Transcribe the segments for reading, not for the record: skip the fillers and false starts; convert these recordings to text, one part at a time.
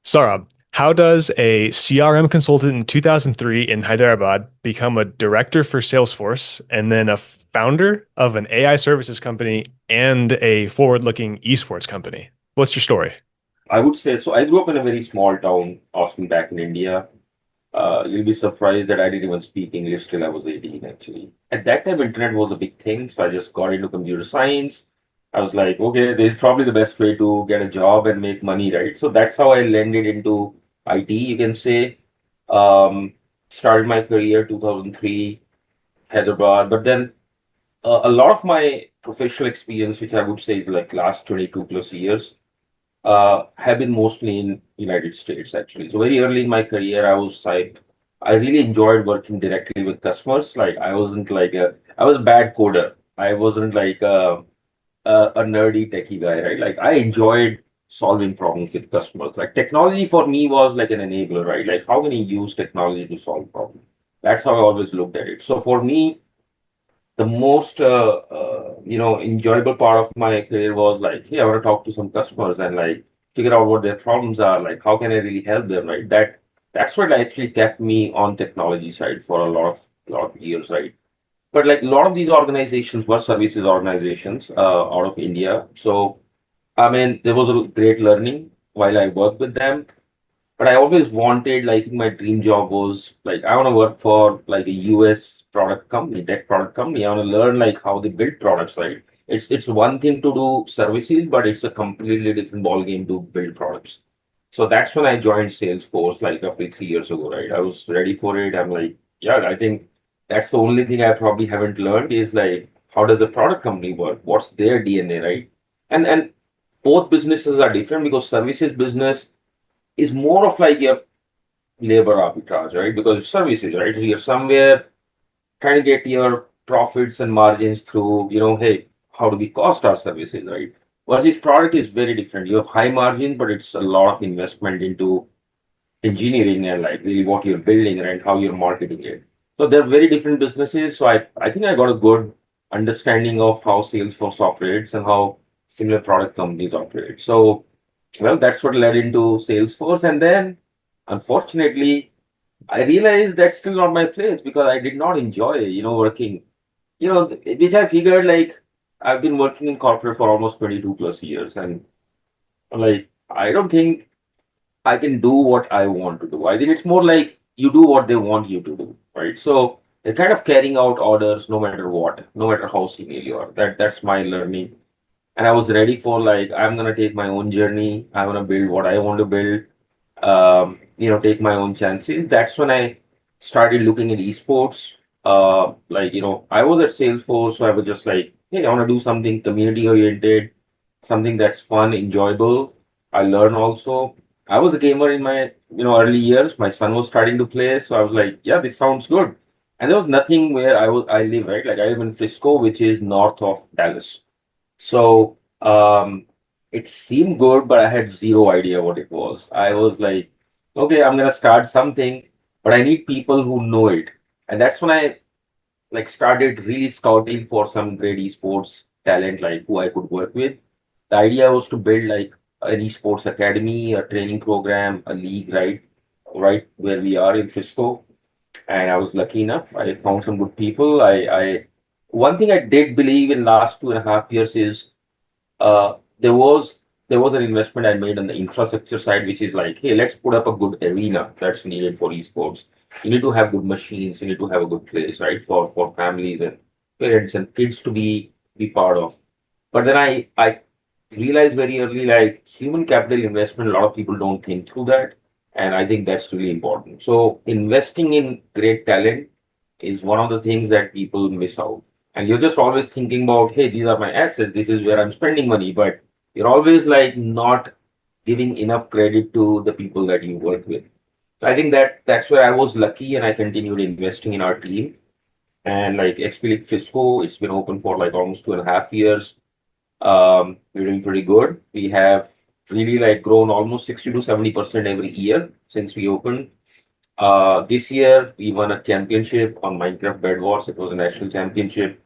Saurabh, how does a CRM consultant in 2003 in Hyderabad become a director for Salesforce and then a founder of an AI services company and a forward-looking esports company? What's your story? I would say so. I grew up in a very small town, Austin, back in India. You'll be surprised that I didn't even speak English till I was 18, actually. At that time, internet was a big thing, so I just got into computer science. I was like, okay, this is probably the best way to get a job and make money, right? So that's how I landed into IT, you can say. Um, Started my career 2003, Hyderabad, but then a lot of my professional experience, which I would say is like last 22 plus years, have been mostly in United States actually. So very early in my career, I really enjoyed working directly with customers. Like I was a bad coder. I wasn't like a nerdy techie guy, right? Like I enjoyed solving problems with customers. Like technology for me was like an enabler, right? Like how can you use technology to solve problems? That's how I always looked at it. So for me, the most enjoyable part of my career was like, hey, I want to talk to some customers and like figure out what their problems are, like how can I really help them, right? That's what actually kept me on technology side for a lot of years, right? But like a lot of these organizations were services organizations out of India. So I mean there was a great learning while I worked with them, but I always wanted, like, my dream job was like I want to work for like a US product company, tech product company. I want to learn like how they build products, right? It's one thing to do services, but it's a completely different ball game to build products. So that's when I joined Salesforce like roughly 3 years ago, right? I was ready for it. I'm like, yeah, I think that's the only thing I probably haven't learned is like how does a product company work? What's their DNA, right? And both businesses are different because services business is more of like a labor arbitrage, right? Because services, right? You're somewhere trying to get your profits and margins through, hey, how do we cost our services, right? Versus product is very different. You have high margin, but it's a lot of investment into engineering and like really what you're building and how you're marketing it. So they're very different businesses. So I think I got a good understanding of how Salesforce operates and how similar product companies operate. So well, that's what led into Salesforce. And then, unfortunately, I realized that's still not my place because I did not enjoy, working, which I figured like I've been working in corporate for almost 22 plus years. And like, I don't think I can do what I want to do. I think it's more like you do what they want you to do, right? So they're kind of carrying out orders no matter what, no matter how senior you are. That's my learning, and I was ready for like I'm gonna take my own journey. I want to build what I want to build. Take my own chances. That's when I started looking at esports. I was at Salesforce, so I was just like, hey, I want to do something community oriented, something that's fun, enjoyable. I learn also. I was a gamer in my early years. My son was starting to play, so I was like, yeah, this sounds good. And there was nothing where I live, right? Like I live in Frisco, which is north of Dallas. So it seemed good, but I had zero idea what it was. I was like, okay, I'm gonna start something, but I need people who know it. And that's when I like started really scouting for some great esports talent, like who I could work with. The idea was to build like an esports academy, a training program, a league, right where we are in Frisco. And I was lucky enough. I found some good people. I one thing I did believe in last 2.5 years is uh, there was there was an investment I made on the infrastructure side, which is like, hey, let's put up a good arena that's needed for esports. You need to have good machines. You need to have a good place, right, for families and parents and kids to be part of. But then I realized very early, like human capital investment, a lot of people don't think through that, and I think that's really important. So investing in great talent is one of the things that people miss out, and you're just always thinking about, hey, these are my assets, this is where I'm spending money, but you're always like not giving enough credit to the people that you work with. So I think that's where I was lucky, and I continued investing in our team. And like XPLeague Fisco, it's been open for like almost 2.5 years. We're doing pretty good. We have really like grown almost 60 to 70% every year since we opened. This year we won a championship on Minecraft Bed Wars. It was a national championship.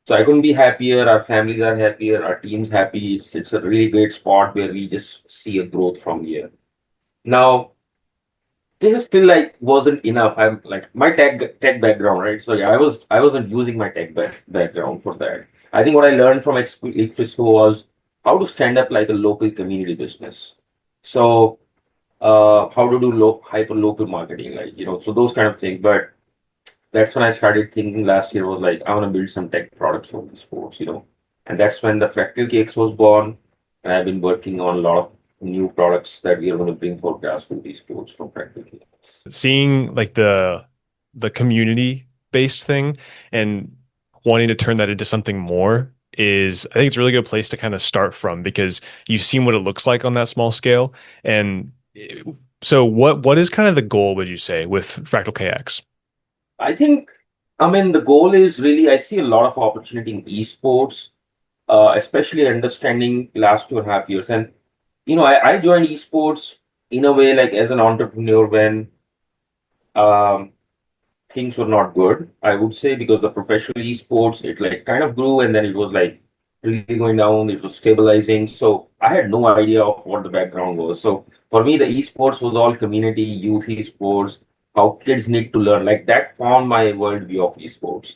So I couldn't be happier. Our families are happier. Our team's happy. It's a really great spot where we just see a growth from here. Now, this is still like wasn't enough. I'm like my tech background, right? So yeah, I wasn't using my background for that. I think what I learned from XPLeague was how to stand up like a local community business. So how to do hyper local marketing, like so those kind of things. But that's when I started thinking last year was like I want to build some tech products for sports. And that's when the FractalKX was born, and I've been working on a lot of new products that we are going to bring for grassroots esports from FractalKX. Seeing like the community based thing and wanting to turn that into something more is I think it's a really good place to kind of start from because you've seen what it looks like on that small scale. And so what is kind of the goal, would you say, with Fractal KX? I think, I mean, the goal is really, I see a lot of opportunity in esports, especially understanding last 2.5 years. And, I joined esports in a way like as an entrepreneur when um, things were not good, I would say, because the professional esports, it like kind of grew and then it was like really going down, it was stabilizing. So I had no idea of what the background was. So for me, the esports was all community, youth esports, how kids need to learn. Like that formed my worldview of esports.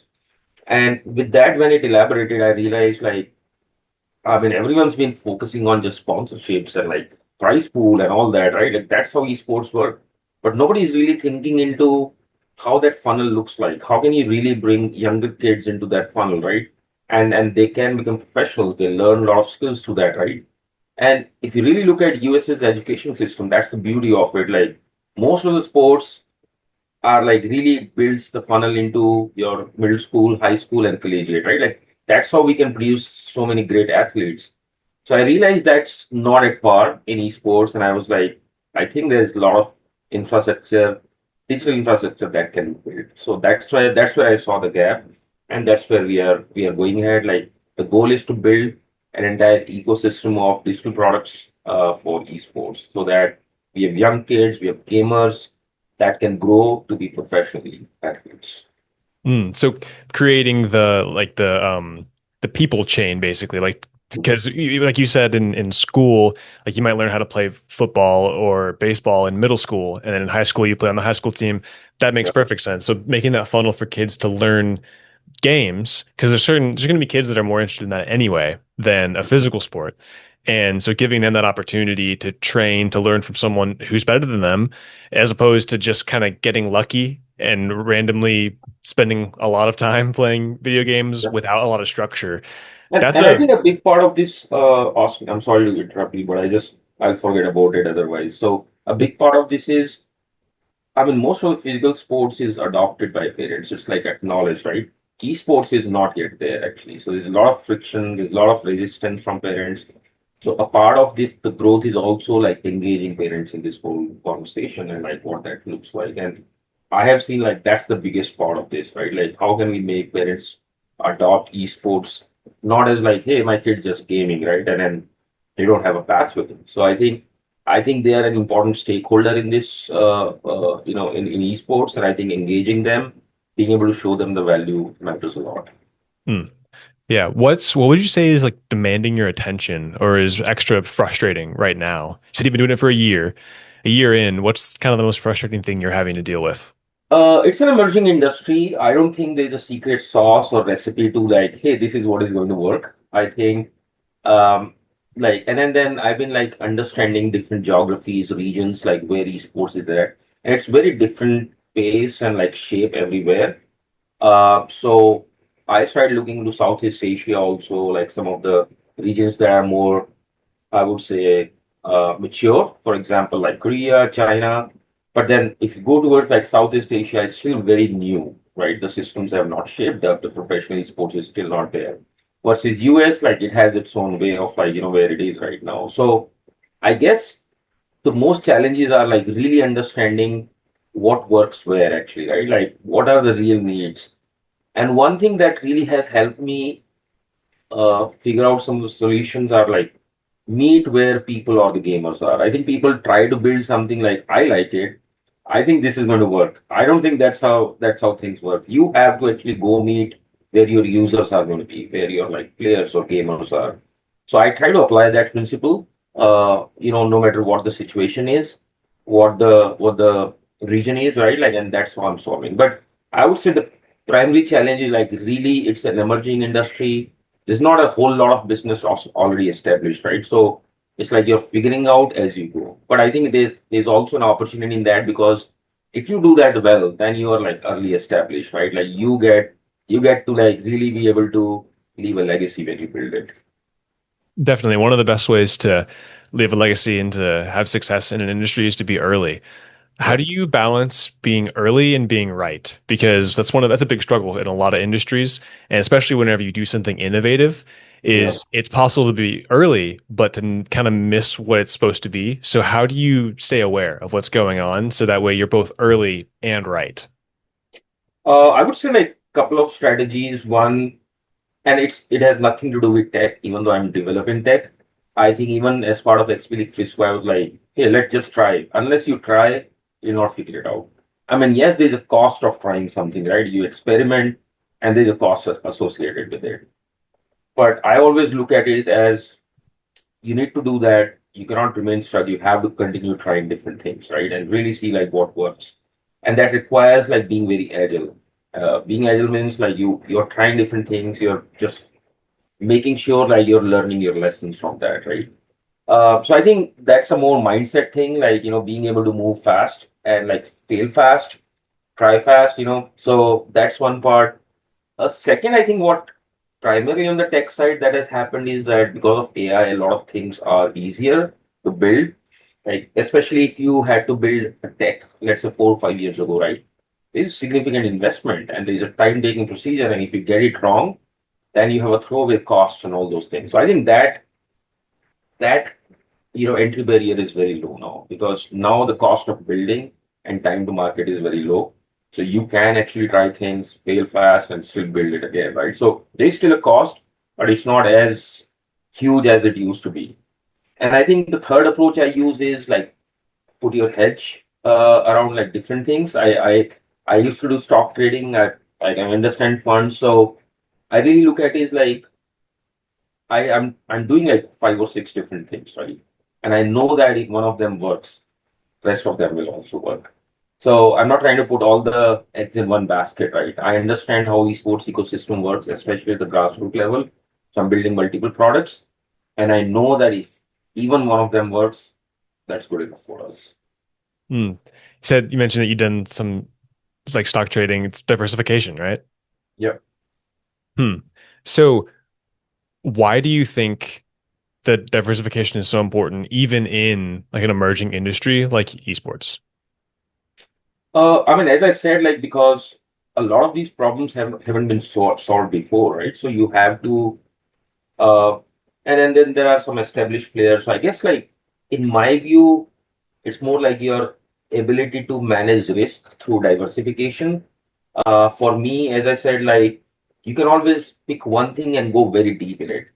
And with that, when it elaborated, I realized like I mean, everyone's been focusing on just sponsorships and like prize pool and all that, right? Like that's how esports work. But nobody's really thinking into how that funnel looks like. How can you really bring younger kids into that funnel, right? And they can become professionals. They learn a lot of skills through that, right? And if you really look at US's education system, that's the beauty of it. Like most of the sports are like really builds the funnel into your middle school, high school, and collegiate, right? Like that's how we can produce so many great athletes. So I realized that's not at par in esports, and I was like, I think there's a lot of infrastructure, digital infrastructure that can be built. So that's where I saw the gap, and that's where we are going ahead. Like the goal is to build an entire ecosystem of digital products for esports, so that we have young kids, we have gamers that can grow to be professionally athletes. So creating the people chain basically, like Mhm. because like you said in school, like you might learn how to play football or baseball in middle school, and then in high school you play on the high school team. That makes Yeah. perfect sense. So making that funnel for kids to learn games, because there's going to be kids that are more interested in that anyway than a physical sport. And so giving them that opportunity to train, to learn from someone who's better than them, as opposed to just kind of getting lucky and randomly spending a lot of time playing video games Yeah. without a lot of structure. And That's and I a think a big part of this, Austin, I'm sorry to interrupt you, but I'll forget about it otherwise. So a big part of this is, I mean, most of the physical sports is adopted by parents. It's like acknowledged, right? Esports is not yet there actually. So there's a lot of friction, there's a lot of resistance from parents. So a part of this, the growth is also like engaging parents in this whole conversation and like what that looks like. And I have seen like that's the biggest part of this, right? Like how can we make parents adopt esports not as like, hey, my kid's just gaming, right? And then they don't have a path with it. So I think they are an important stakeholder in this, in esports, and I think engaging them, being able to show them the value matters a lot. hmm. Yeah. What would you say is like demanding your attention or is extra frustrating right now? You said you've been doing it for a year. A year in, what's kind of the most frustrating thing you're having to deal with? It's an emerging industry. I don't think there's a secret sauce or recipe to like, hey, this is what is going to work. I think, um, like, and then I've been like understanding different geographies, regions, like where esports is there, and it's very different pace and like shape everywhere. So I started looking into Southeast Asia also, like some of the regions that are more, I would say, mature, for example, like Korea, China. But then if you go towards like Southeast Asia, it's still very new, right? The systems have not shaped up. The professional sports is still not there. Versus US, like it has its own way of like, where it is right now. So I guess the most challenges are like really understanding what works where actually, right? Like what are the real needs? And one thing that really has helped me figure out some of the solutions are like meet where people or the gamers are. I think people try to build something like I like it. I think this is going to work. I don't think that's how things work. You have to actually go meet where your users are going to be, where your like players or gamers are. So I try to apply that principle. No matter what the situation is. what the region is, right? Like, and that's what I'm solving. But I would say the primary challenge is like really it's an emerging industry. There's not a whole lot of business already established, right? So it's like you're figuring out as you go. But I think there's also an opportunity in that because if you do that well, then you are like early established, right? Like you get to like really be able to leave a legacy when you build it. Definitely. One of the best ways to leave a legacy and to have success in an industry is to be early. How Yeah. do you balance being early and being right? Because that's a big struggle in a lot of industries, and especially whenever you do something innovative, Yeah. is it's possible to be early, but to kind of miss what it's supposed to be. So how do you stay aware of what's going on so that way you're both early and right? I would say like couple of strategies. One, and it has nothing to do with tech, even though I'm developing tech. I think even as part of XPLeague Frisco, I was like, hey, let's just try. Unless you try, you'll not figure it out. I mean, yes, there's a cost of trying something, right? You experiment and there's a cost associated with it. But I always look at it as you need to do that. You cannot remain stuck. You have to continue trying different things, right? And really see like what works. And that requires like being very agile. Being agile means like you're trying different things. You're just making sure like you're learning your lessons from that, right? So I think that's a more mindset thing, like being able to move fast and like fail fast, try fast. So that's one part. A second, I think what primarily on the tech side that has happened is that because of AI, a lot of things are easier to build. Like especially if you had to build a tech, let's say 4 or 5 years ago, right? There's significant investment and there's a time-taking procedure, and if you get it wrong, then you have a throwaway cost and all those things. So I think that entry barrier is very low now because now the cost of building and time to market is very low. So you can actually try things, fail fast, and still build it again, right? So there's still a cost, but it's not as huge as it used to be. And I think the third approach I use is like put your hedge around like different things. I used to do stock trading. I understand funds, so I really look at it as like I'm doing like 5 or 6 different things, right? And I know that if one of them works, rest of them will also work. So I'm not trying to put all the eggs in one basket, right? I understand how esports ecosystem works, especially at the grassroots level. So I'm building multiple products, and I know that if even one of them works, that's good enough for us. Hmm. You mentioned that you've done some it's like stock trading, it's diversification, right? Yeah. Hmm. So why do you think that diversification is so important, even in like an emerging industry like esports? I mean, as I said, like because a lot of these problems haven't been solved before, right? So you have to Uh, and then there are some established players. So I guess like in my view, it's more like your ability to manage risk through diversification. For me, as I said, like you can always pick one thing and go very deep in it.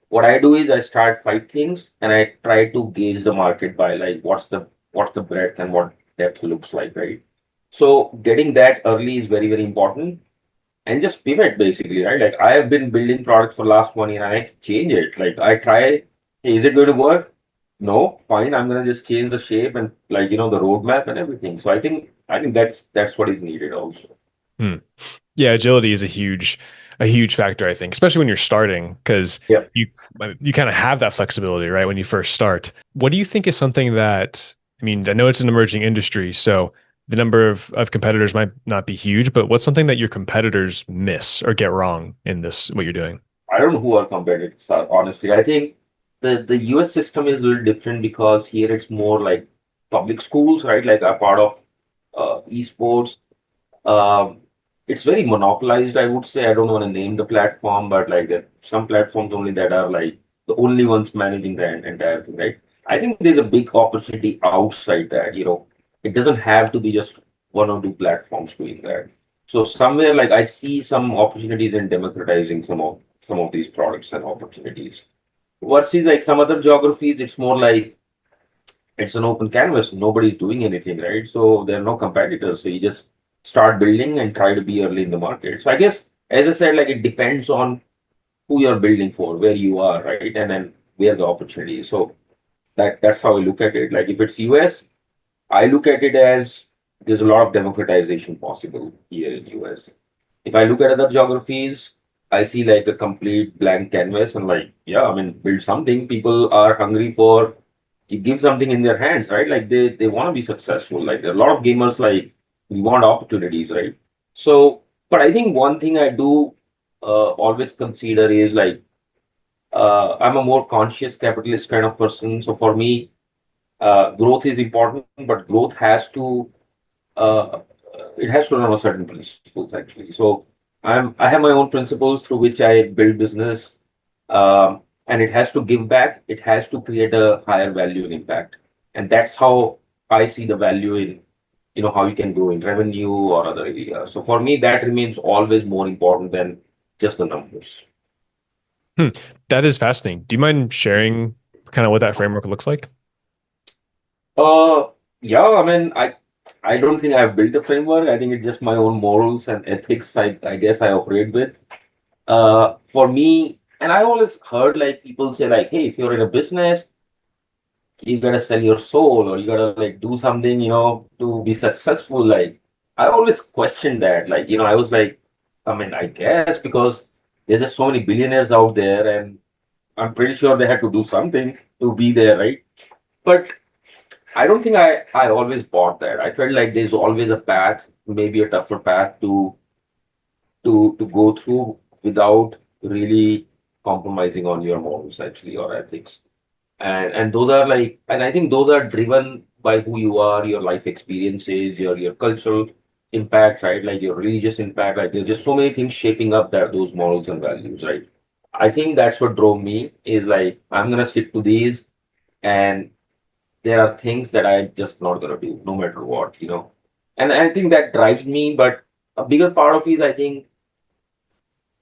What I do is I start 5 things and I try to gauge the market by like what's the breadth and what depth looks like, right? So getting that early is very, very important and just pivot basically, right? Like I have been building products for last 1 year and I change it. Like I try, hey, is it going to work? No, fine. I'm gonna just change the shape and like the roadmap and everything. So I think that's what is needed also. Hmm. Yeah, agility is a huge factor, I think, especially when you're starting, because Yeah. you you kind of have that flexibility, right, when you first start. What do you think is something that, I mean, I know it's an emerging industry, so the number of competitors might not be huge, but what's something that your competitors miss or get wrong in this, what you're doing? I don't know who our competitors are, honestly. I think the US system is a little different because here it's more like public schools, right? Like a part of esports. Um, it's very monopolized, I would say. I don't want to name the platform, but like there are some platforms only that are like the only ones managing the entire thing, right? I think there's a big opportunity outside that. It doesn't have to be just 1 or 2 platforms doing that. So somewhere like I see some opportunities in democratizing some of these products and opportunities. Versus like some other geographies, it's more like it's an open canvas. Nobody's doing anything, right? So there are no competitors. So you just start building and try to be early in the market. So I guess, as I said, like it depends on who you're building for, where you are, right? And then where the opportunity is. So that's how I look at it. Like if it's US, I look at it as there's a lot of democratization possible here in US. If I look at other geographies, I see like a complete blank canvas and like, yeah, I mean, build something. People are hungry for you give something in their hands, right? Like they want to be successful. Like there are a lot of gamers like we want opportunities, right? So, but I think one thing I do always consider is like I'm a more conscious capitalist kind of person. So for me, growth is important, but growth has to uh, it has to run on certain principles actually. So I have my own principles through which I build business, and it has to give back. It has to create a higher value and impact, and that's how I see the value in how you can grow in revenue or other areas. So for me, that remains always more important than just the numbers. Hmm. That is fascinating. Do you mind sharing kind of what that framework looks like? Uh, yeah, I mean, I don't think I've built a framework. I think it's just my own morals and ethics. I guess I operate with. For me, and I always heard like people say like, hey, if you're in a business, you gotta sell your soul or you gotta like do something, to be successful. Like I always questioned that. Like, I was like, I mean, I guess because there's just so many billionaires out there and I'm pretty sure they had to do something to be there, right? But I don't think I always bought that. I felt like there's always a path, maybe a tougher path to go through without really compromising on your morals actually or ethics. And those are like and I think those are driven by who you are, your life experiences, your cultural impact, right? Like your religious impact. Like there's just so many things shaping up that those morals and values, right? I think that's what drove me is like I'm gonna stick to these and there are things that I'm just not gonna do no matter what. And I think that drives me, but a bigger part of it, I think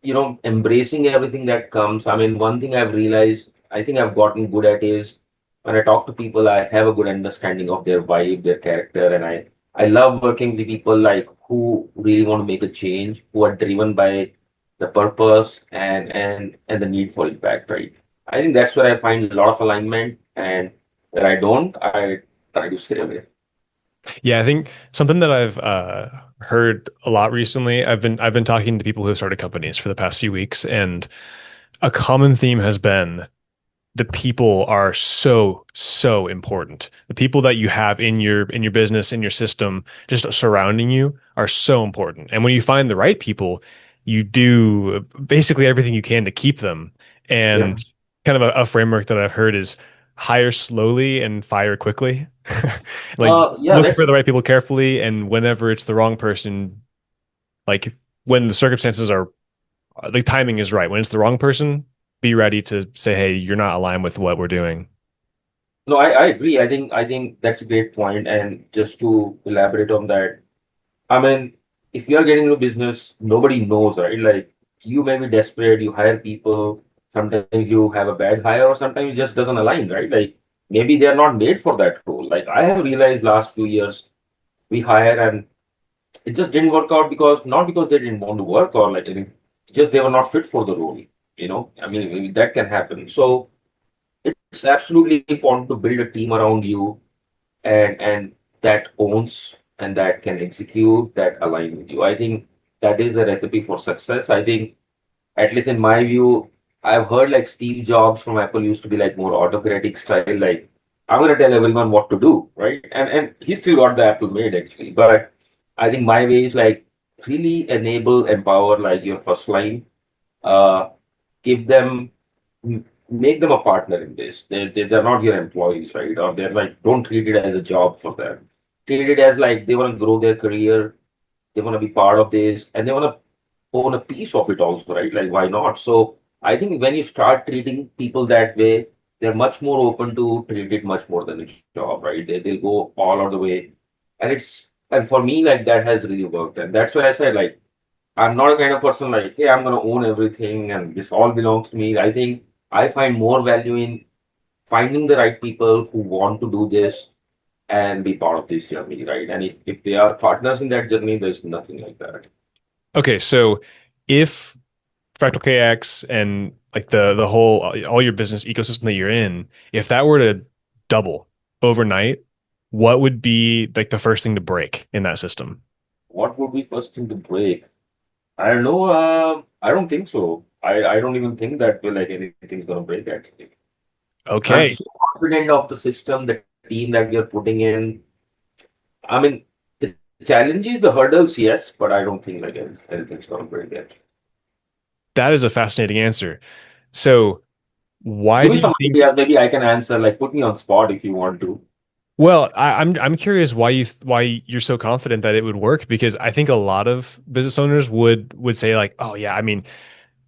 embracing everything that comes. I mean, one thing I've realized, I think I've gotten good at is when I talk to people, I have a good understanding of their vibe, their character, and I love working with people like who really want to make a change, who are driven by the purpose and the need for impact, right? I think that's where I find a lot of alignment, and where I don't, I try to stay away. Yeah, I think something that I've heard a lot recently. I've been talking to people who have started companies for the past few weeks, and a common theme has been the people are so important. The people that you have in your business, in your system, just surrounding you are so important. And when you find the right people, you do basically everything you can to keep them. Yeah. And kind of a framework that I've heard is hire slowly and fire quickly. Like Yeah, look that's for the right people carefully, and whenever it's the wrong person, like when the circumstances are the timing is right. When it's the wrong person, be ready to say, "Hey, you're not aligned with what we're doing." no, I agree. I think that's a great point. And just to elaborate on that, I mean, if you are getting into business, nobody knows, right? Like you may be desperate, you hire people, sometimes you have a bad hire, or sometimes it just doesn't align, right? Like maybe they're not made for that role. Like I have realized last few years we hire and it just didn't work out because not because they didn't want to work or like anything, just they were not fit for the role. I mean that can happen. So it's absolutely important to build a team around you and that owns and that can execute that align with you. I think that is the recipe for success. I think at least in my view, I've heard like Steve Jobs from Apple used to be like more autocratic style, like I'm gonna tell everyone what to do, right? And he still got the Apple made actually. But I think my way is like really enable, empower like your first line, uh give them make them a partner in this. They're not your employees, right? Or they're like, don't treat it as a job for them. Treat it as like they want to grow their career, they want to be part of this, and they want to own a piece of it also, right? Like, why not? So I think when you start treating people that way, they're much more open to treat it much more than a job, right? They'll go all of the way. And for me, like that has really worked. And that's why I said, like, I'm not a kind of person like, hey, I'm gonna own everything and this all belongs to me. I think I find more value in finding the right people who want to do this and be part of this journey, right? And if they are partners in that journey, there's nothing like that. Okay, so if FractalKX and like the whole all your business ecosystem that you're in, if that were to double overnight, what would be like the first thing to break in that system? What would be first thing to break? I don't know. I don't think so. I don't even think that like anything's gonna break actually. I'm Okay. so confident of the system, the team that we are putting in. I mean, the challenges, the hurdles, yes, but I don't think like anything's gonna break it. That is a fascinating answer. So why Give do me you some think? ideas. Maybe I can answer. Like, put me on spot if you want to. Well, I'm curious why why you're so confident that it would work because I think a lot of business owners would say like, oh yeah, I mean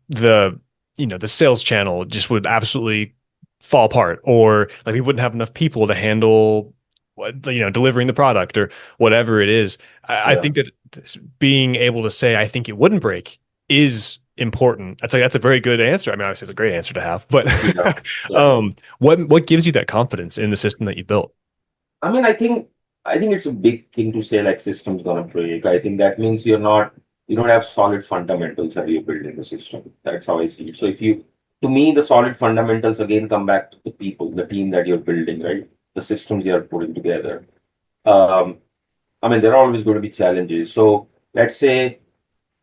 the the sales channel just would absolutely fall apart, or like we wouldn't have enough people to handle what delivering the product or whatever it is. I Yeah, think that being able to say I think it wouldn't break is important. That's a very good answer. I mean, obviously it's a great answer to have, but yeah, yeah. what gives you that confidence in the system that you built? I mean, I think it's a big thing to say like system's gonna break. I think that means you don't have solid fundamentals that you're building the system. That's how I see it. So if you to me the solid fundamentals again come back to the people, the team that you're building, right? The systems you're putting together. Um, I mean, there are always going to be challenges. So let's say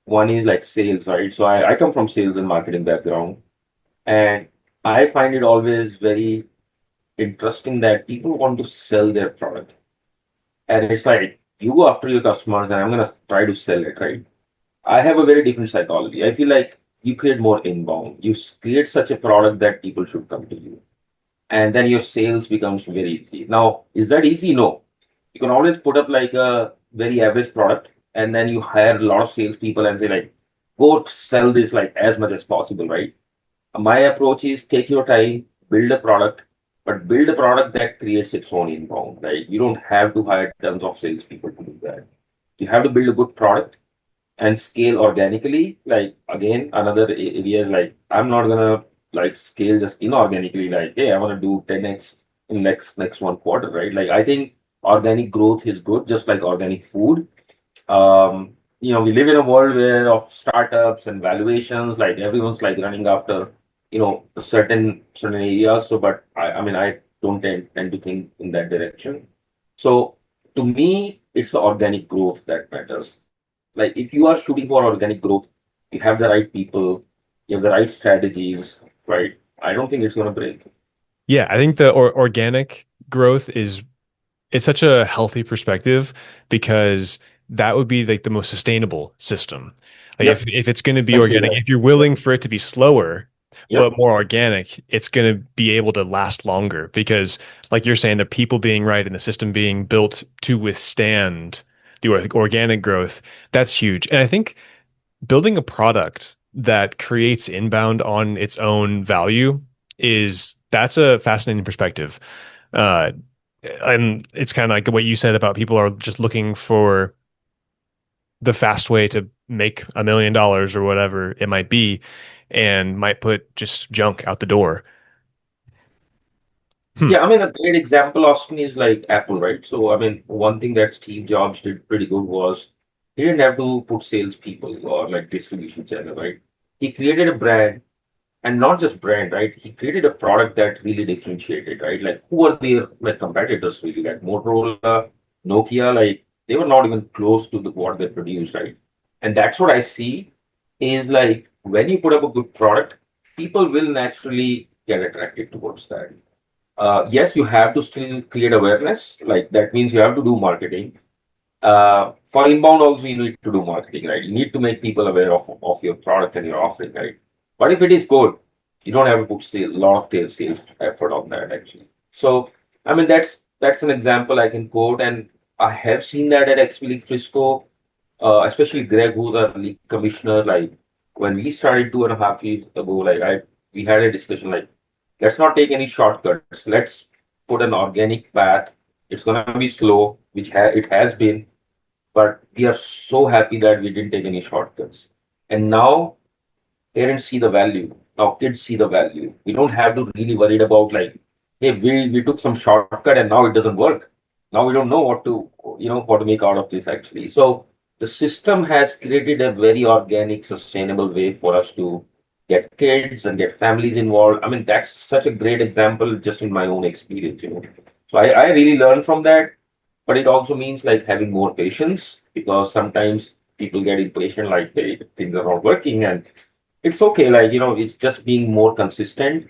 one is like sales, right? So I come from sales and marketing background, and I find it always very interesting that people want to sell their product. And it's like you go after your customers and I'm gonna try to sell it, right? I have a very different psychology. I feel like you create more inbound. Create such a product that people should come to you. And then your sales becomes very easy. Now, is that easy? No. You can always put up like a very average product and then you hire a lot of salespeople and say like, go sell this like as much as possible, right? My approach is take your time, build a product, but build a product that creates its own inbound, right? You don't have to hire tons of salespeople to do that. You have to build a good product and scale organically. Like again, another area is like I'm not gonna like scale just inorganically. Like hey, I want to do 10x in next one quarter, right? Like I think organic growth is good, just like organic food. We live in a world where of startups and valuations, like everyone's like running after, certain areas. So, but I mean, I don't tend to think in that direction. So, to me, it's the organic growth that matters. Like, if you are shooting for organic growth, you have the right people, you have the right strategies, right? I don't think it's going to break. Yeah, I think the organic growth is it's such a healthy perspective because that would be like the most sustainable system. Like Yep, if it's going to be can say organic, that. if you're Yep, willing for it to be slower yep, but more organic, it's going to be able to last longer because like you're saying the people being right and the system being built to withstand the organic growth, that's huge. And I think building a product that creates inbound on its own value is that's a fascinating perspective. Uh, and it's kind of like what you said about people are just looking for the fast way to make $1 million or whatever it might be, and might put just junk out the door. Hmm. Yeah, I mean, a great example, Austin, is like Apple, right? So, I mean, one thing that Steve Jobs did pretty good was he didn't have to put salespeople or like distribution channel, right? He created a brand and not just brand, right? He created a product that really differentiated, right? Like, who are their like competitors really? Like Motorola, Nokia, like they were not even close to what they produced, right? And that's what I see is like when you put up a good product, people will naturally get attracted towards that. Yes, you have to still create awareness. Like that means you have to do marketing. For inbound also, you need to do marketing, right? You need to make people aware of your product and your offering, right? But if it is good, you don't have to put a lot of sales effort on that actually. So, I mean, that's an example I can quote, and I have seen that at XPLeague Frisco, especially Greg, who's our league commissioner. Like when we started 2.5 years ago, like we had a discussion like let's not take any shortcuts. Let's put an organic path. It's gonna be slow, which it has been, but we are so happy that we didn't take any shortcuts. And now parents see the value. Now kids see the value. We don't have to really worried about like, hey, we took some shortcut and now it doesn't work. Now we don't know what to make out of this actually. So the system has created a very organic, sustainable way for us to get kids and get families involved. I mean, that's such a great example just in my own experience. So I really learned from that. but it also means like having more patience because sometimes people get impatient, like, hey, things are not working, and it's okay. Like, it's just being more consistent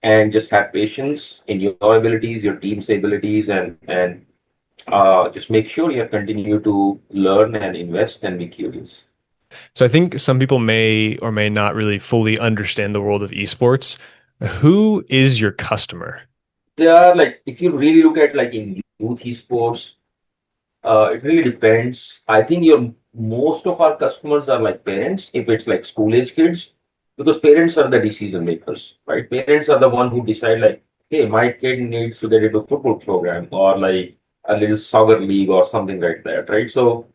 and just have patience in your abilities, your team's abilities, and just make sure you continue to learn and invest and be curious. So I think some people may or may not really fully understand the world of esports. Who is your customer? They are like, if you really look at like in youth esports, it really depends. I think your most of our customers are like parents, if it's like school age kids, because parents are the decision makers, right? Parents are the one who decide like, hey, my kid needs to get into a football program or like a little soccer league or something like that, right? So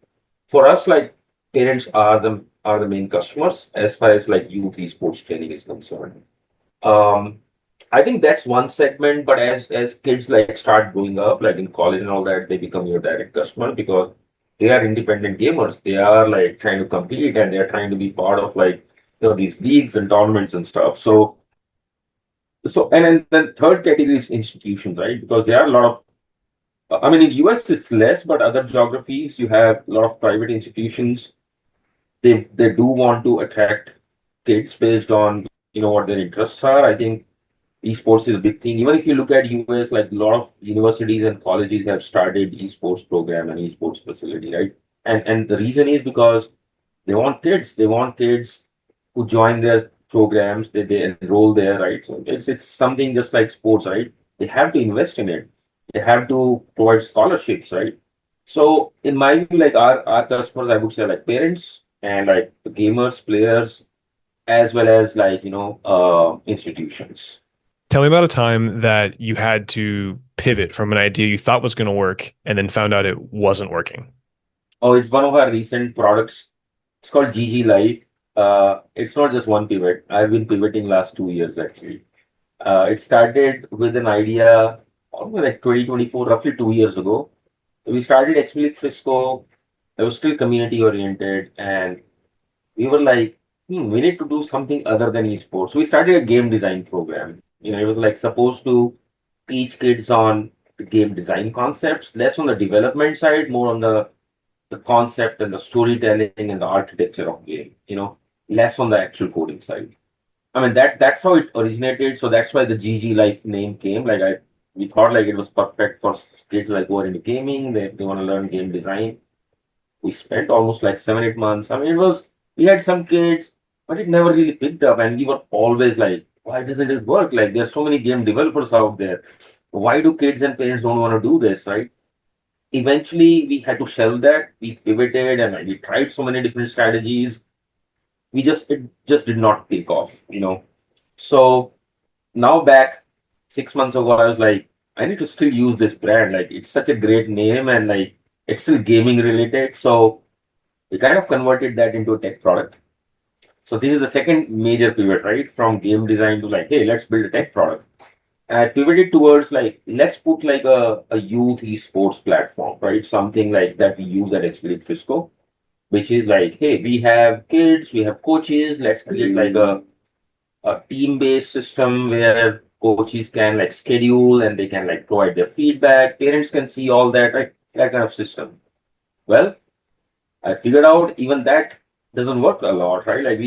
for us, like parents are the main customers as far as like youth esports training is concerned. Um, I think that's one segment, but as kids like start growing up, like in college and all that, they become your direct customer because they are independent gamers. They are like trying to compete and they're trying to be part of like these leagues and tournaments and stuff. So and then third category is institutions, right? Because there are a lot of I mean in US it's less, but other geographies you have a lot of private institutions. They do want to attract kids based on what their interests are. I think esports is a big thing. Even if you look at US, like a lot of universities and colleges have started esports program and esports facility, right? And the reason is because they want kids. They want kids who join their programs. They enroll there, right? So it's something just like sports, right? They have to invest in it. They have to provide scholarships, right? So in my view, like our customers, I would say like parents and like the gamers, players, as well as like institutions. Tell me about a time that you had to pivot from an idea you thought was going to work and then found out it wasn't working. Oh, it's one of our recent products. It's called GGLife. It's not just one pivot. I've been pivoting last 2 years actually. It started with an idea almost like 2024, roughly 2 years ago. We started XPLeague Frisco. It was still community oriented, and we were like, we need to do something other than esports. We started a game design program. It was like supposed to teach kids on the game design concepts, less on the development side, more on the concept and the storytelling and the architecture of game, less on the actual coding side. I mean that's how it originated. So that's why the GG Life name came. Like we thought like it was perfect for kids like who are into gaming, they want to learn game design. We spent almost like 7, 8 months. I mean we had some kids, but it never really picked up, and we were always like, why doesn't it work? Like there's so many game developers out there. Why do kids and parents don't want to do this, right? Eventually we had to shelve that. We pivoted and we tried so many different strategies. It just did not take off. So now back 6 months ago, I was like, I need to still use this brand. Like it's such a great name and like it's still gaming related. So we kind of converted that into a tech product. So this is the second major pivot, right? From game design to like, hey, let's build a tech product. I pivoted towards like let's put like a youth esports platform, right? Something like that we use at Expedite Frisco, which is like, hey, we have kids, we have coaches, let's create like a team-based system where coaches can like schedule and they can like provide their feedback. Parents can see all that, right? That kind of system. Well, I figured out even that doesn't work a lot, right? Like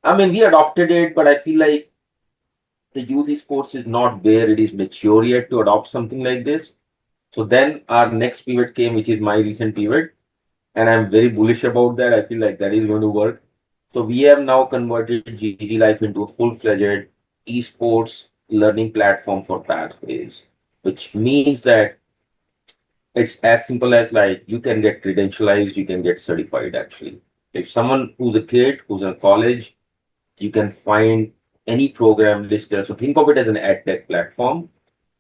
I mean, we adopted it, but I feel like the youth esports is not where it is mature yet to adopt something like this. So then our next pivot came, which is my recent pivot, and I'm very bullish about that. I feel like that is going to work. So we have now converted GG Life into a full-fledged esports learning platform for pathways, which means that it's as simple as like you can get credentialized, you can get certified actually. If someone who's a kid, who's in college, you can find any program listed. So think of it as an ad tech platform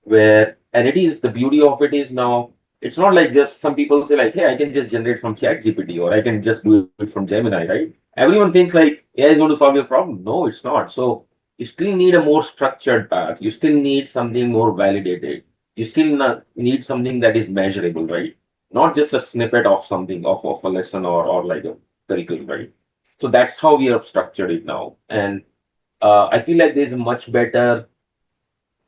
where, and it is the beauty of it is now it's not like just some people say like, hey, I can just generate from chat gpt or I can just do it from Gemini, right? Everyone thinks like AI is going to solve your problem. No, it's not. So you still need a more structured path. You still need something more validated. You still need something that is measurable, right? Not just a snippet of something of a lesson or like a curriculum, right? So that's how we have structured it now. And I feel like there's a much better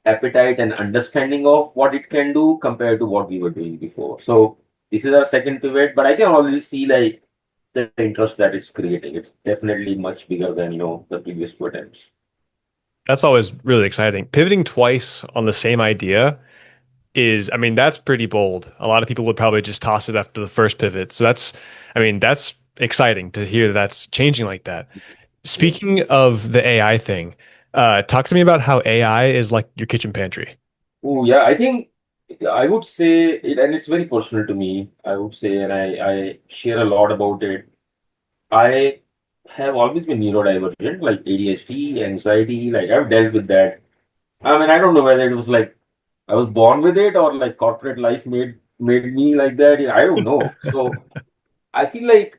appetite and understanding of what it can do compared to what we were doing before. So this is our second pivot, but I can already see like the interest that it's creating. It's definitely much bigger than the previous two attempts. That's always really exciting. Pivoting twice on the same idea is, I mean, that's pretty bold. A lot of people would probably just toss it after the first pivot. So that's, I mean, that's exciting to hear that that's changing like that. Yeah. Speaking of the AI thing, talk to me about how AI is like your kitchen pantry. Oh yeah, I think I would say it, and it's very personal to me. I would say, and I share a lot about it. I have always been neurodivergent, like ADHD, anxiety. Like I've dealt with that. I mean, I don't know whether it was like I was born with it or like corporate life made me like that. I don't know. So I feel like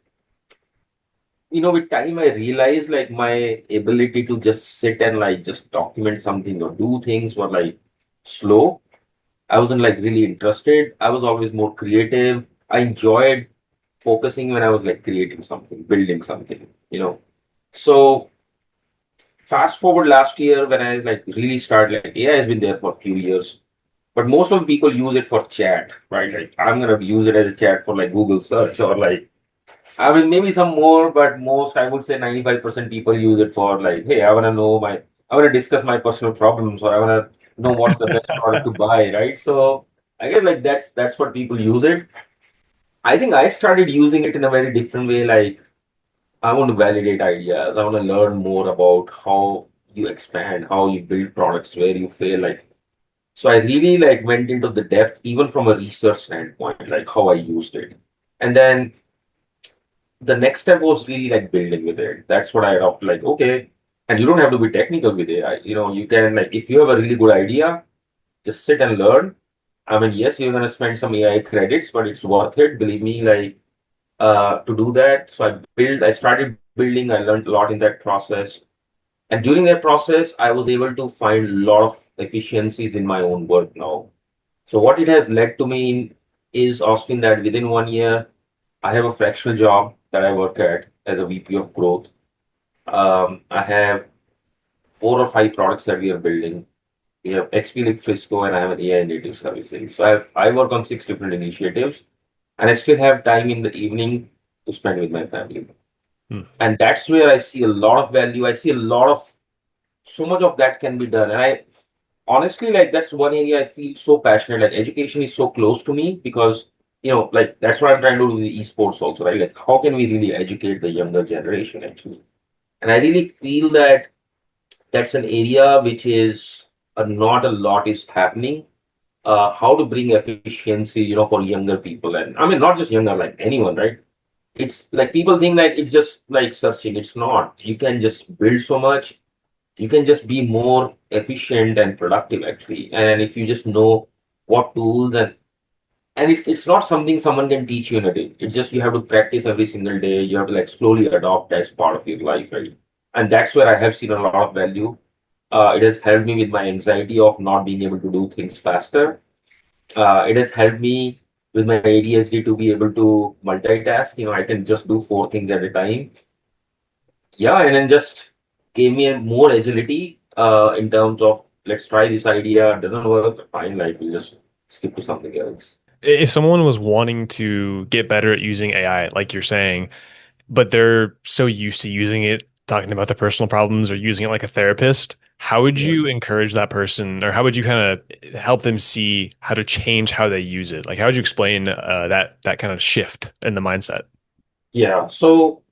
with time I realized like my ability to just sit and like just document something or do things were like slow. I wasn't like really interested. I was always more creative. I enjoyed focusing when I was like creating something, building something. So fast forward last year when I like really started like AI has been there for a few years, but most of the people use it for chat, right? Like I'm gonna use it as a chat for like Google search or like I mean maybe some more, but most I would say 95% people use it for like, hey, I wanna discuss my personal problems or I wanna know what's the best product to buy, right? So I guess like that's what people use it. I think I started using it in a very different way, like I want to validate ideas. I want to learn more about how you expand, how you build products, where you fail. Like, so I really like went into the depth, even from a research standpoint, like how I used it. And then the next step was really like building with it. That's what I adopted. Like, okay, and you don't have to be technical with AI. You can like if you have a really good idea, just sit and learn. I mean, yes, you're gonna spend some AI credits, but it's worth it. Believe me, like to do that. So I started building, I learned a lot in that process. And during that process, I was able to find a lot of efficiencies in my own work now. So what it has led to me is, Austin, that within 1 year, I have a fractional job that I work at as a VP of growth. I have 4 or 5 products that we are building. We have XPLeague Frisco and I have an AI native services. So I work on 6 different initiatives and I still have time in the evening to spend with my family. Hmm. And that's where I see a lot of value. I see a lot of so much of that can be done. And I honestly like that's one area I feel so passionate. Like education is so close to me because like that's what I'm trying to do with the esports also, right? Like how can we really educate the younger generation actually? And I really feel that that's an area which is not a lot is happening. How to bring efficiency, for younger people, and I mean not just younger, like anyone, right? It's like people think like it's just like searching. It's not. You can just build so much. You can just be more efficient and productive actually. And if you just know what tools and it's not something someone can teach you in a day. It's just you have to practice every single day. You have to like slowly adopt as part of your life, right? And that's where I have seen a lot of value. It has helped me with my anxiety of not being able to do things faster. It has helped me with my ADHD to be able to multitask. I can just do 4 things at a time. Yeah, and then just gave me a more agility in terms of let's try this idea. Doesn't work, fine. Like we'll just skip to something else. If someone was wanting to get better at using AI, like you're saying, but they're so used to using it, talking about their personal problems or using it like a therapist, how would Yeah. you encourage that person or how would you kind of help them see how to change how they use it? Like, how would you explain that kind of shift in the mindset? Yeah. So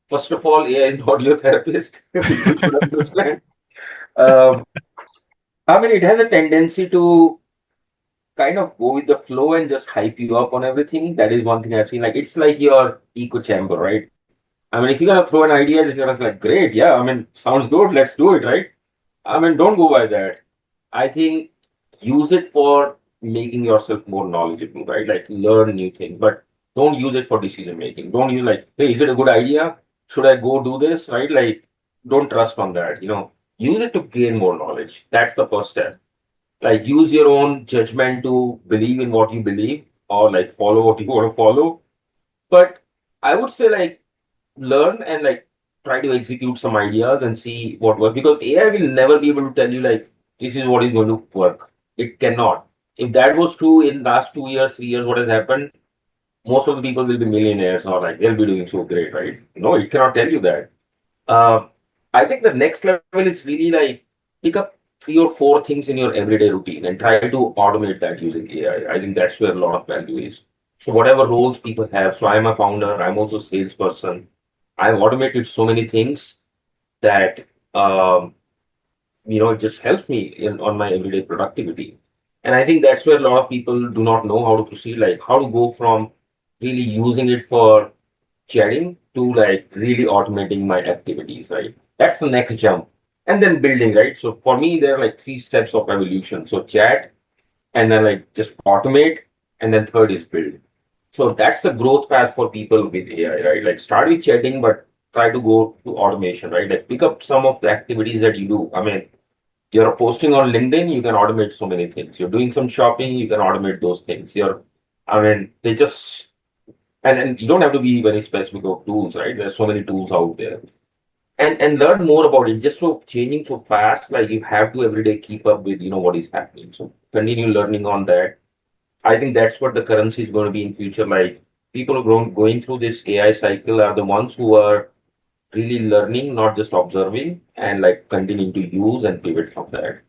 first of all, AI is not your therapist. People should understand. Um, I mean, it has a tendency to kind of go with the flow and just hype you up on everything. That is one thing I've seen. Like it's like your echo chamber, right? I mean, if you're gonna throw an idea, it's just like great, yeah. I mean, sounds good. Let's do it, right? I mean, don't go by that. I think use it for making yourself more knowledgeable, right? Like learn new things, but don't use it for decision making. Don't use like, hey, is it a good idea? Should I go do this? Right? Like, don't trust on that. Use it to gain more knowledge. That's the first step. Like, use your own judgment to believe in what you believe or like follow what you want to follow. But I would say like learn and like try to execute some ideas and see what works because AI will never be able to tell you like this is what is going to work. It cannot. If that was true in last 2 years, 3 years, what has happened? Most of the people will be millionaires or like they'll be doing so great, right? No, it cannot tell you that. Uh, I think the next level is really like pick up 3 or 4 things in your everyday routine and try to automate that using AI. I think that's where a lot of value is. So whatever roles people have, so I'm a founder, I'm also a salesperson. I've automated so many things that it just helps me on my everyday productivity. And I think that's where a lot of people do not know how to proceed, like how to go from really using it for chatting to like really automating my activities, right? That's the next jump. And then building, right? So for me, there are like 3 steps of evolution. So chat, and then like just automate, and then third is build. So that's the growth path for people with AI, right? Like start with chatting, but try to go to automation, right? Like pick up some of the activities that you do. I mean, you're posting on LinkedIn, you can automate so many things. You're doing some shopping, you can automate those things. I mean, they just, and you don't have to be very specific of tools, right? There's so many tools out there. And learn more about it. Just so changing so fast, like you have to every day keep up with, what is happening. So continue learning on that. I think that's what the currency is going to be in future. Like people who are going through this AI cycle are the ones who are really learning, not just observing, and like continuing to use and pivot from that.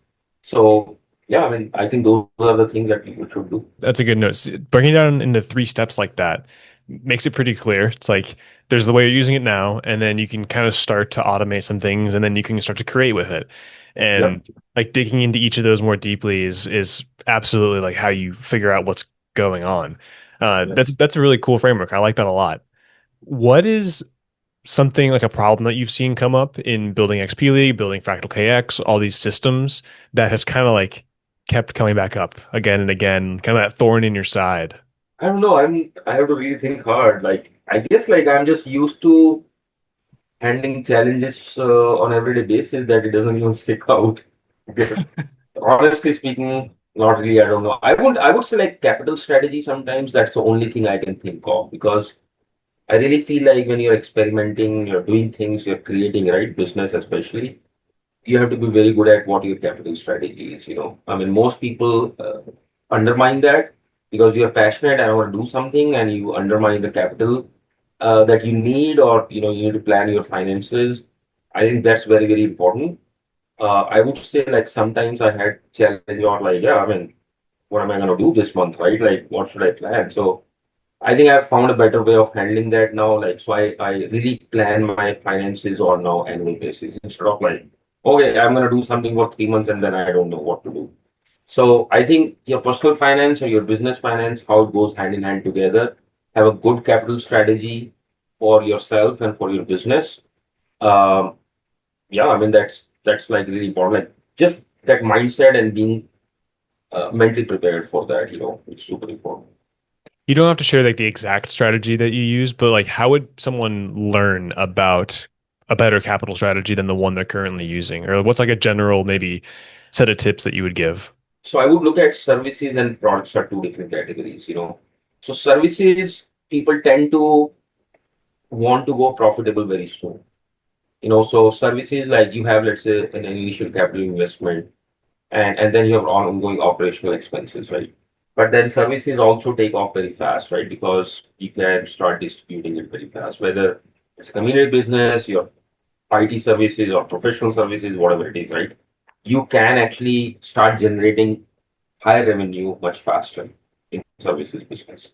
So yeah, I mean, I think those are the things that people should do. That's a good note. Breaking it down into three steps like that makes it pretty clear. It's like there's the way you're using it now, and then you can kind of start to automate some things, and then you can start to create with it. And Yep. like digging into each of those more deeply is absolutely like how you figure out what's going on. Yep. That's a really cool framework. I like that a lot. What is something like a problem that you've seen come up in building XPLeague, building FractalKX, all these systems that has kind of like kept coming back up again and again, kind of that thorn in your side? I don't know. I have to really think hard. Like I guess like I'm just used to handling challenges on everyday basis that it doesn't even stick out. Because honestly speaking, not really. I don't know. I would say like capital strategy. Sometimes that's the only thing I can think of because I really feel like when you're experimenting, you're doing things, you're creating, right? Business especially, you have to be very good at what your capital strategy is. I mean, most people undermine that because you're passionate and want to do something, and you undermine the capital that you need, or you need to plan your finances. I think that's very very important. I would say like sometimes I had challenge or like, yeah, I mean, what am I going to do this month, right? Like, what should I plan? So I think I've found a better way of handling that now. Like, so I really plan my finances on now annual basis instead of like, okay, I'm going to do something for 3 months and then I don't know what to do. So I think your personal finance or your business finance, how it goes hand in hand together, have a good capital strategy for yourself and for your business. Um, yeah, I mean, that's like really important. Like just that mindset and being mentally prepared for that, it's super important. You don't have to share like the exact strategy that you use, but like how would someone learn about a better capital strategy than the one they're currently using? Or what's like a general maybe set of tips that you would give? So I would look at services and products are 2 different categories. So services, people tend to want to go profitable very soon. So services like you have, let's say, an initial capital investment and then you have ongoing operational expenses, right? But then services also take off very fast, right? Because you can start distributing it very fast, whether it's community business, your IT services or professional services, whatever it is, right? You can actually start generating high revenue much faster in services business.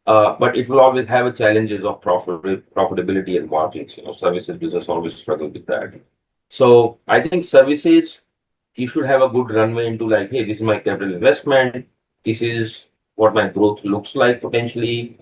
But it will always have a challenges of profitability and margins. Services business always struggle with that. So I think services, you should have a good runway into like, hey, this is my capital investment. This is what my growth looks like potentially.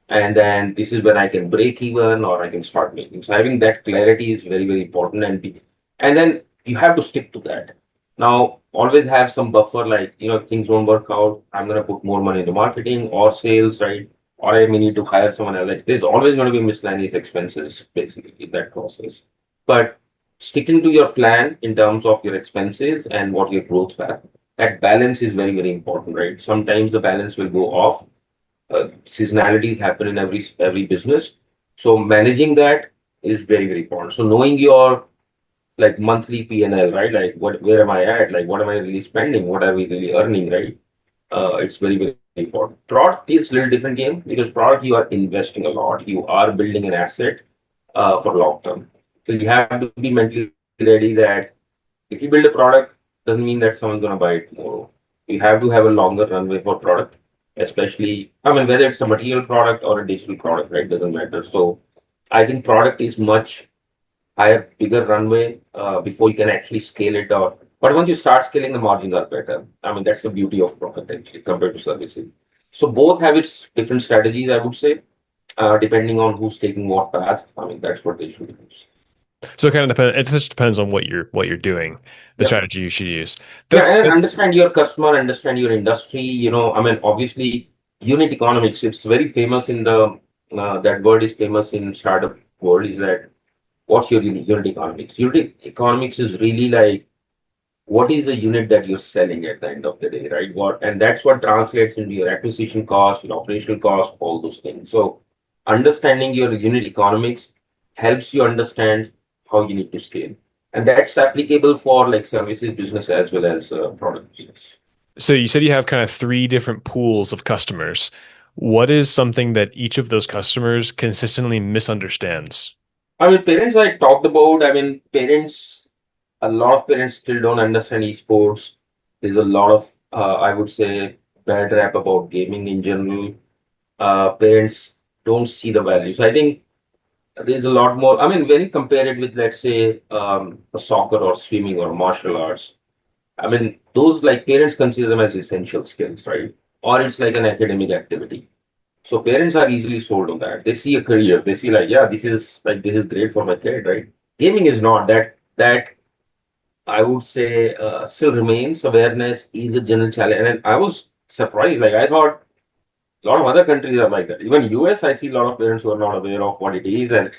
And then this is when I can break even or I can start making. So having that clarity is very, very important. And then you have to stick to that. Now, always have some buffer, like, if things don't work out, I'm going to put more money into marketing or sales, right? Or I may need to hire someone else. Like, there's always going to be miscellaneous expenses, basically, in that process. But sticking to your plan in terms of your expenses and what your growth path, that balance is very, very important, right? Sometimes the balance will go off. Seasonalities happen in every business. So managing that is very, very important. So knowing your like monthly P&L, right? Like where am I at? Like what am I really spending? What are we really earning, right? It's very, very important. Product is a little different game because product you are investing a lot. You are building an asset for long term. So you have to be mentally ready that if you build a product, doesn't mean that someone's gonna buy it tomorrow. You have to have a longer runway for product, especially I mean whether it's a material product or a digital product, right? Doesn't matter. So I think product is much higher, bigger runway before you can actually scale it out. But once you start scaling, the margins are better. I mean, that's the beauty of product actually compared to services. So both have its different strategies, I would say, depending on who's taking what path. I mean, that's what they should use. So it kind of depends. It just depends on what you're doing, the Yeah. strategy you should use. Yeah, and That's understand your customer, understand your industry. I mean, obviously, unit economics, it's very famous in that word is famous in startup world is that what's your unit economics? Unit economics is really like what is the unit that you're selling at the end of the day, right? And that's what translates into your acquisition cost, your operational cost, all those things. So understanding your unit economics helps you understand how you need to scale. And that's applicable for like services business as well as product business. so you said you have kind of three different pools of customers. What is something that each of those customers consistently misunderstands? I mean, parents I talked about, I mean, a lot of parents still don't understand esports. There's a lot of, I would say, bad rap about gaming in general. Parents don't see the value. So I think there's a lot more. I mean, when you compare it with, let's say, a soccer or swimming or martial arts, I mean, those like parents consider them as essential skills, right? Or it's like an academic activity. So parents are easily sold on that. They see a career. They see like, yeah, this is great for my kid, right? Gaming is not that. I would say still remains. Awareness is a general challenge, and I was surprised. Like I thought a lot of other countries are like that. Even US, I see a lot of parents who are not aware of what it is. And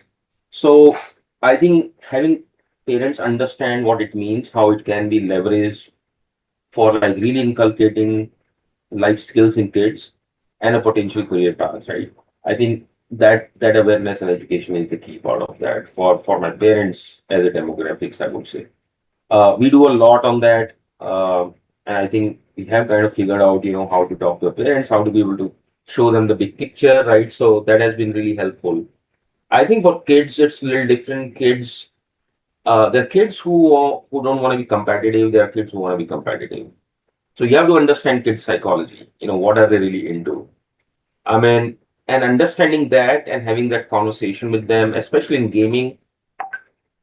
so I think having parents understand what it means, how it can be leveraged for like really inculcating life skills in kids and a potential career path, right? I think that awareness and education is the key part of that for my parents as a demographics, I would say. We do a lot on that. And I think we have kind of figured out, how to talk to the parents, how to be able to show them the big picture, right? So that has been really helpful. I think for kids, it's a little different. There are kids who don't want to be competitive. There are kids who want to be competitive. So you have to understand kids' psychology. What are they really into? I mean, and understanding that and having that conversation with them, especially in gaming,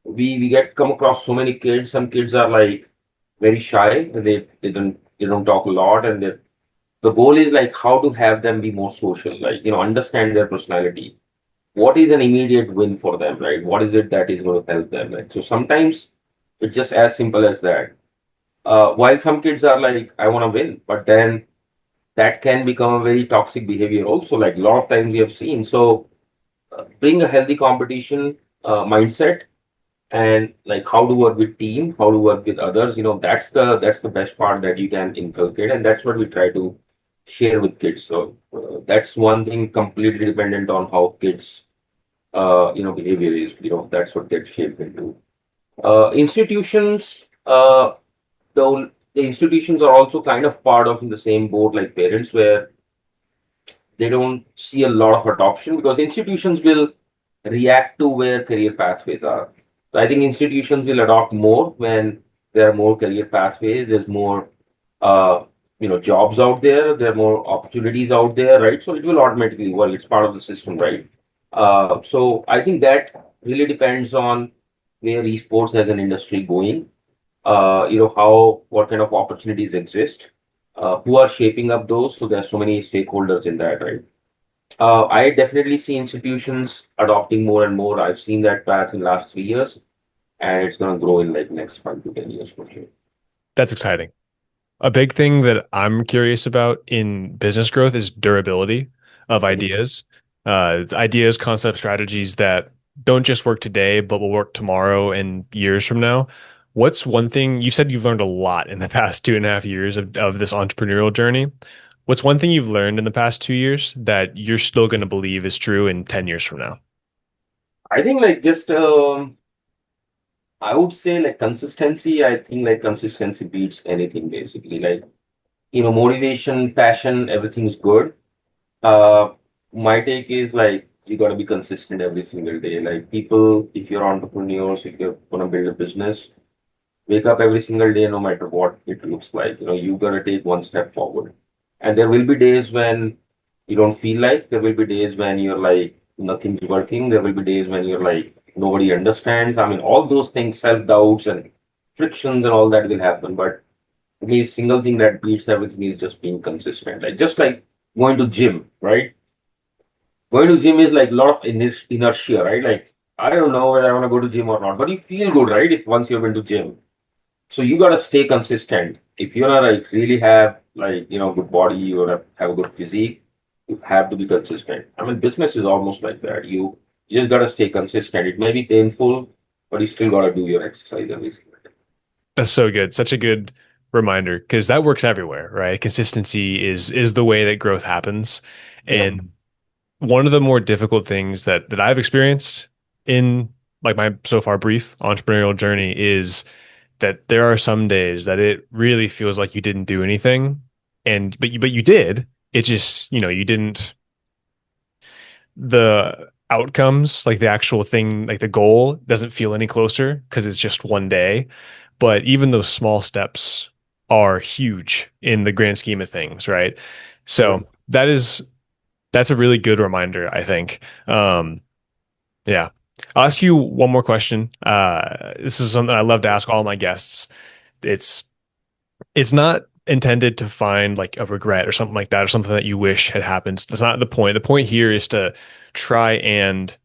we get come across so many kids. Some kids are like very shy. They don't talk a lot, and the goal is like how to have them be more social. Like understand their personality. What is an immediate win for them, right? What is it that is going to help them? Right? So sometimes it's just as simple as that. While some kids are like, I want to win, but then that can become a very toxic behavior also. Like a lot of times we have seen. So bring a healthy competition mindset and like how to work with team, how to work with others. That's the best part that you can inculcate, and that's what we try to share with kids. So that's one thing completely dependent on how kids behavior is. That's what gets shaped into institutions. The institutions are also kind of part of in the same boat like parents, where they don't see a lot of adoption because institutions will react to where career pathways are. So I think institutions will adopt more when there are more career pathways. There's more, jobs out there. There are more opportunities out there, right? So it will automatically, well, it's part of the system, right? So I think that really depends on where esports as an industry going. What kind of opportunities exist, who are shaping up those. So there's so many stakeholders in that, right? I definitely see institutions adopting more and more. I've seen that path in the last 3 years, and it's going to grow in like next 5 to 10 years for sure. That's exciting. A big thing that I'm curious about in business growth is durability of Mhm. ideas, concept strategies that don't just work today, but will work tomorrow and years from now. What's one thing you said you've learned a lot in the past 2.5 years of this entrepreneurial journey? What's one thing you've learned in the past 2 years that you're still going to believe is true in 10 years from now? I think like just I would say like consistency. I think like consistency beats anything basically. Like, motivation, passion, everything's good. Uh, my take is like you got to be consistent every single day. Like people, if you're entrepreneurs, if you're gonna build a business, wake up every single day, no matter what it looks like. You got to take one step forward. And there will be days when you don't feel like. There will be days when you're like nothing's working. There will be days when you're like nobody understands. I mean, all those things, self doubts and frictions and all that will happen. But to me, single thing that beats everything is just being consistent. Like just like going to gym, right? Going to gym is like a lot of inertia, right? Like I don't know whether I want to go to gym or not, but you feel good, right? If once you've been to gym, so you gotta stay consistent. If you're not like really have like good body, you wanna have a good physique, you have to be consistent. I mean, business is almost like that. You just gotta stay consistent. It may be painful, but you still gotta do your exercise every single day. That's so good. Such a good reminder because that works everywhere, right? Consistency is the way that growth happens. Yeah. And one of the more difficult things that I've experienced in like my so far brief entrepreneurial journey is that there are some days that it really feels like you didn't do anything and but you did. It just, you didn't the outcomes, like the actual thing, like the goal doesn't feel any closer because it's just one day. But even those small steps are huge in the grand scheme of things, right? Yeah. So that's a really good reminder, I think. Yeah. I'll ask you one more question. This is something I love to ask all my guests. It's it's not intended to find like a regret or something like that or something that you wish had happened. That's not the point. The point here is to try and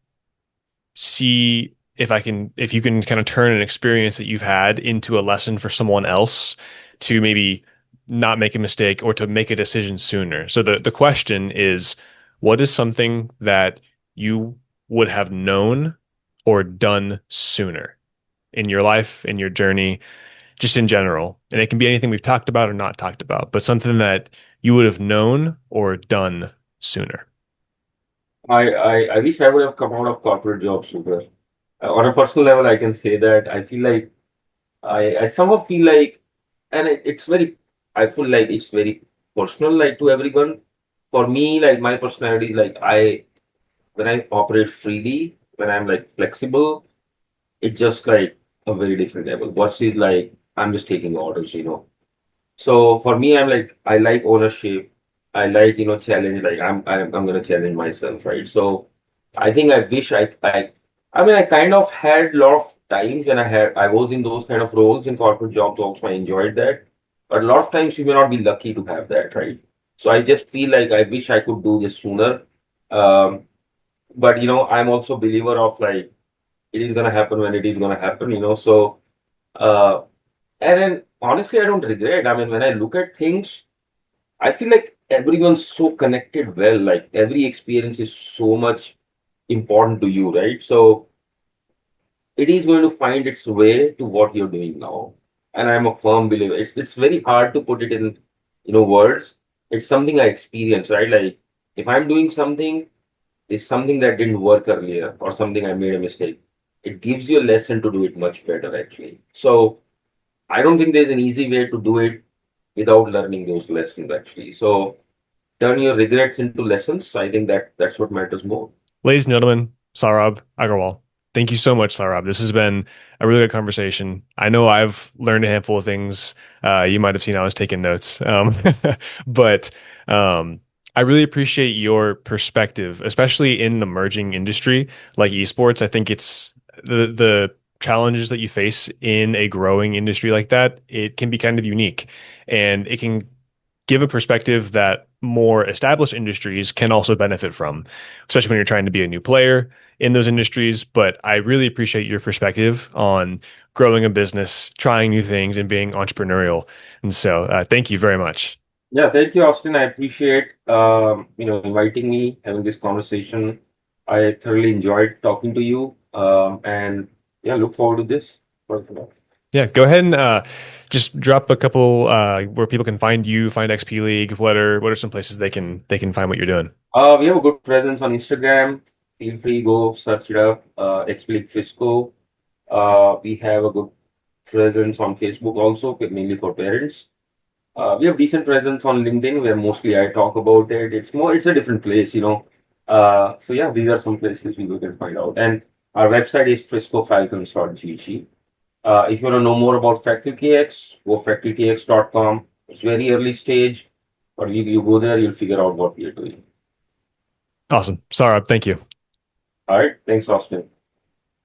see if you can kind of turn an experience that you've had into a lesson for someone else to maybe not make a mistake or to make a decision sooner. So the question is, what is something that you would have known or done sooner in your life, in your journey, just in general? And it can be anything we've talked about or not talked about, but something that you would have known or done sooner. I wish I would have come out of corporate jobs sooner. On a personal level, I can say that I feel like I somehow feel like, and it's very, I feel like it's very personal, like to everyone. For me, like my personality, like when I operate freely, when I'm like flexible, it's just like a very different level. What's it like? I'm just taking orders. So for me, I'm like I like ownership. I like challenge. Like I'm gonna challenge myself, right? So I think I wish I mean I kind of had a lot of times when I was in those kind of roles in corporate jobs also I enjoyed that. But a lot of times you may not be lucky to have that, right? So I just feel like I wish I could do this sooner. Um, but I'm also a believer of like it is gonna happen when it is gonna happen. So uh and then honestly I don't regret. I mean when I look at things I feel like everyone's so connected well. Like every experience is so much important to you, right? So it is going to find its way to what you're doing now. And I'm a firm believer. It's very hard to put it in, words. It's something I experience, right? Like if I'm doing something, it's something that didn't work earlier or something I made a mistake. It gives you a lesson to do it much better, actually. So I don't think there's an easy way to do it without learning those lessons, actually. So turn your regrets into lessons. I think that's what matters more. Ladies and gentlemen, Saurabh Aggarwal. Thank you so much, Saurabh. This has been a really good conversation. I know I've learned a handful of things. You might have seen I was taking notes. But I really appreciate your perspective, especially in an emerging industry like esports. I think it's the challenges that you face in a growing industry like that. It can be kind of unique, and it can give a perspective that more established industries can also benefit from, especially when you're trying to be a new player in those industries. But I really appreciate your perspective on growing a business, trying new things, and being entrepreneurial. And so, thank you very much. Yeah, thank you, Austin. I appreciate inviting me, having this conversation. I thoroughly enjoyed talking to you. And yeah, look forward to this. Yeah, go ahead and just drop a couple where people can find you, find XPLeague. What are some places they can find what you're doing? We have a good presence on Instagram. Feel free, go search it up. XPLeague Fisco. We have a good presence on Facebook also, mainly for parents. We have decent presence on LinkedIn where mostly I talk about it. It's a different place, you know. So yeah, these are some places people can find out. And our website is friscofalcons.gg. If you want to know more about FractalKX, go fractalkx.com. It's very early stage, but you go there, you'll figure out what we are doing. Awesome. Saurabh, thank you. All right. Thanks, Austin.